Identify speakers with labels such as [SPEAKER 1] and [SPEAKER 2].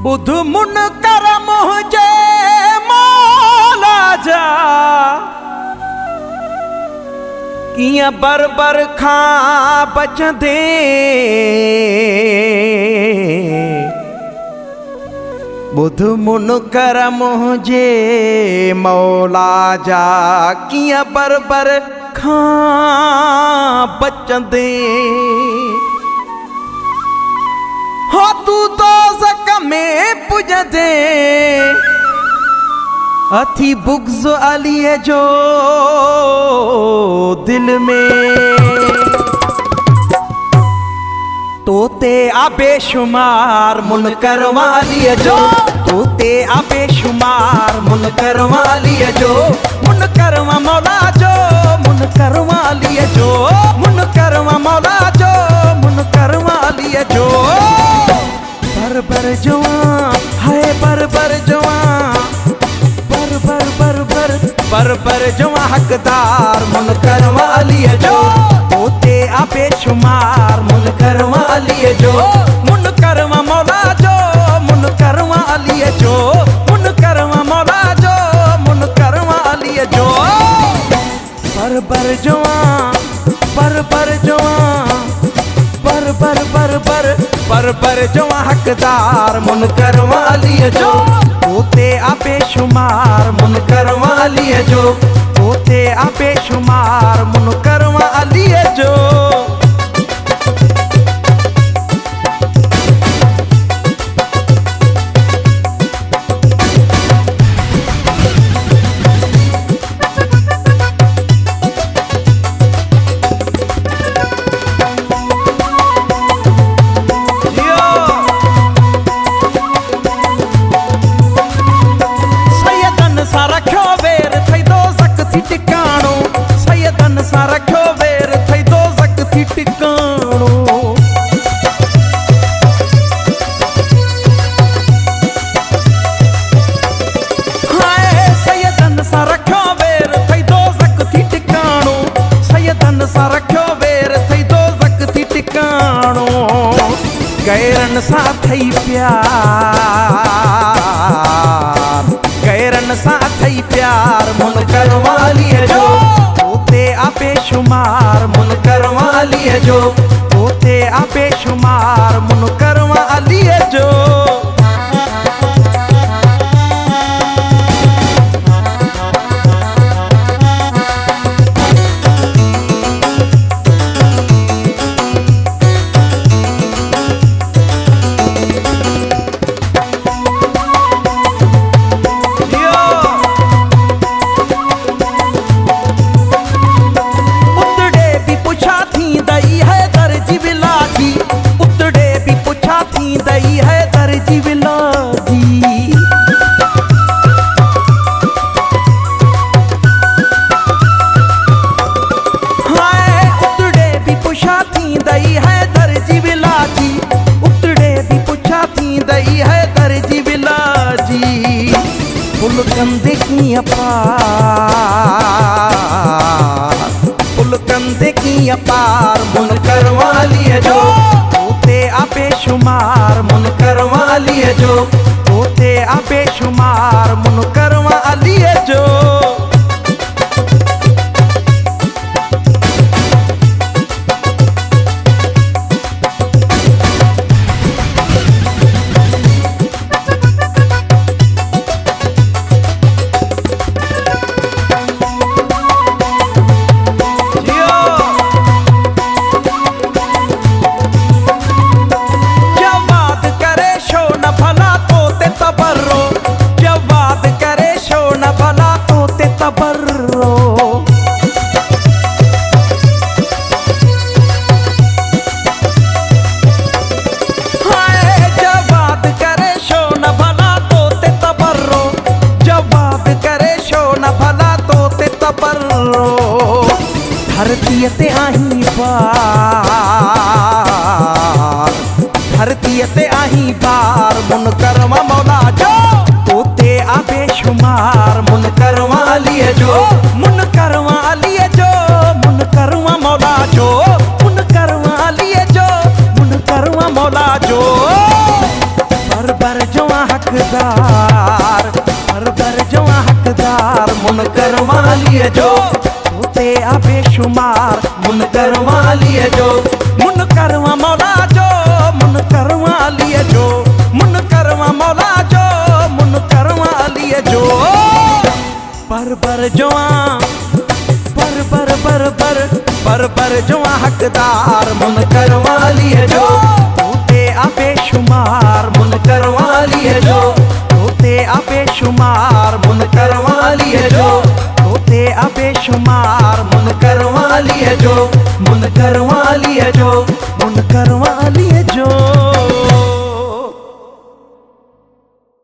[SPEAKER 1] बुध मुन कर मुझे मौला जा किया बर खां बचंदे बुध मुन कर मुझे मौला जा किया बर खां बचंदे हो तू तो ज़क में पुजंदे अथी बुग़्ज़ अली जो दिल में तोते आबेशुमार मुनकर वाली जो तोते आबेशुमार मुनकर वाली जो मुनकर मौला जो मुनकर वाली जो मुनकर मौला जो मुनकर वाली जो बर जवां है बर जवां बर जवां हकदार मुनकर वाली जो तोते आबेशुमार मुनकर वाली जो मुनकर मौला जो मुनकर वाली जो मुनकर मौला जो मुनकर वाली जो बर जवां बर जवां बर जवां हकदार मुनकर वाली जो तोते आबेशुमार मुनकर वाली जो तोते आबेशुमार मुनकर वाली जो गैरन सा थई प्यार गैरन सा थई प्यार मुनकर वाली जो तोते आबेशुमार मुनकर वाली जो तोते आबेशुमार मुनकर वाली जो पुल कंदे की अपार मुनकर वाली जो तोते आबेशुमार मुनकर वाली जो तोते आबेशुमार मुनकर वाली जो धरती ते आही बार धरती ते आही बार मुनकर मौला जो तोते आबेशुमार मुनकर वाली जो मुनकर वाली जो मुनकर मौला जो मुनकर वाली जो मुनकर मौला जो बर जवां मुनकर वालिए जो, मुनकर मौला जो, मुनकर वालिए जो, मुनकर मौला जो, मुनकर वालिए जो। पर जोआ पर जोआ हकदार मुनकर वालिए जो, तोते आपे शुमार मुनकर वालिए जो, तोते आपे शुमार मुनकर वालिए जो, तोते आपे शुमार मुनकर वालिए जो, मुनकर वालिए जो।